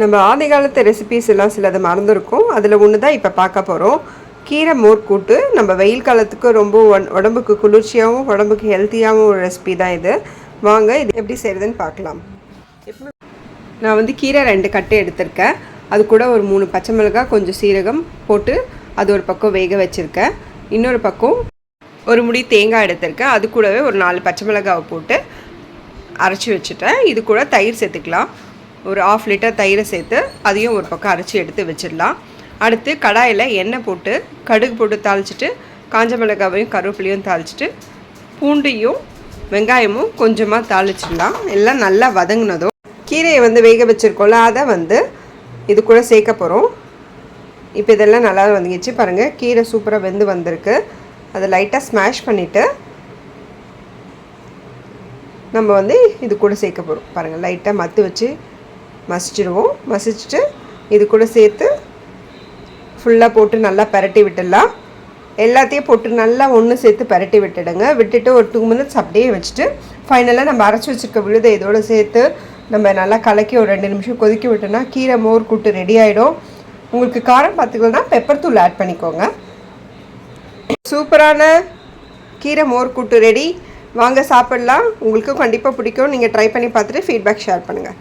நம்ம ஆதி காலத்து ரெசிபீஸ் எல்லாம் சிலது மறந்துருக்கும். அதில் ஒன்று தான் இப்போ பார்க்க போகிறோம். கீரை மோர் கூட்டு. நம்ம வெயில் காலத்துக்கு ரொம்ப உடம்புக்கு குளிர்ச்சியாகவும் உடம்புக்கு ஹெல்த்தியாகவும் ஒரு ரெசிபி தான் இது. வாங்க இது எப்படி செய்கிறதுன்னு பார்க்கலாம். நான் வந்து கீரை 2 கட்டு எடுத்திருக்கேன். அது கூட ஒரு 3 பச்சை மிளகாய், கொஞ்சம் சீரகம் போட்டு அது ஒரு பக்கம் வேக வச்சுருக்கேன். இன்னொரு பக்கம் ஒரு முடி தேங்காய் எடுத்திருக்கேன். அது கூடவே ஒரு 4 பச்சை மிளகாவை போட்டு அரைச்சி வச்சுட்டேன். இது கூட தயிர் சேர்த்துக்கலாம். ஒரு 1/2 லிட்டர் தயிரை சேர்த்து அதையும் ஒரு பக்கம் அரைச்சி எடுத்து வச்சிடலாம். அடுத்து கடாயில் எண்ணெய் போட்டு கடுகு போட்டு தாளிச்சிட்டு காஞ்ச மிளகாவையும் கருவேப்பிலையும் தாளிச்சிட்டு பூண்டையும் வெங்காயமும் கொஞ்சமாக தாளிச்சிடலாம். எல்லாம் நல்லா வதங்கினதும் கீரையை வந்து வேக வச்சுருக்கோம்ல அதை வந்து இது கூட சேர்க்க போகிறோம். இப்போ இதெல்லாம் நல்லா வந்துச்சு பாருங்கள். கீரை சூப்பராக வெந்து வந்திருக்கு. அதை லைட்டாக ஸ்மாஷ் பண்ணிவிட்டு நம்ம வந்து இது கூட சேர்க்க போகிறோம். பாருங்கள், லைட்டாக மத்து வச்சு மசிச்சிடுவோம். மசிச்சுட்டு இது கூட சேர்த்து ஃபுல்லாக போட்டு நல்லா பரட்டி விட்டுடலாம். எல்லாத்தையும் போட்டு நல்லா ஒன்று சேர்த்து பரட்டி விட்டுடுங்க. விட்டுட்டு ஒரு 2 மினிட்ஸ் அப்படியே வச்சுட்டு ஃபைனலாக நம்ம அரைச்சி வச்சுருக்க விழுதை இதோடு சேர்த்து நம்ம நல்லா கலக்கி ஒரு 2 நிமிஷம் கொதிக்க விட்டோன்னா கீரை மோர் கூட்டு ரெடி ஆகிடும். உங்களுக்கு காரம் பார்த்துக்கலன்னா பெப்பர் தூள் ஆட் பண்ணிக்கோங்க. சூப்பரான கீரை மோர் கூட்டு ரெடி. வாங்க சாப்பிட்லாம். உங்களுக்கும் கண்டிப்பாக பிடிக்கும். நீங்கள் ட்ரை பண்ணி பார்த்துட்டு ஃபீட்பேக் ஷேர் பண்ணுங்கள்.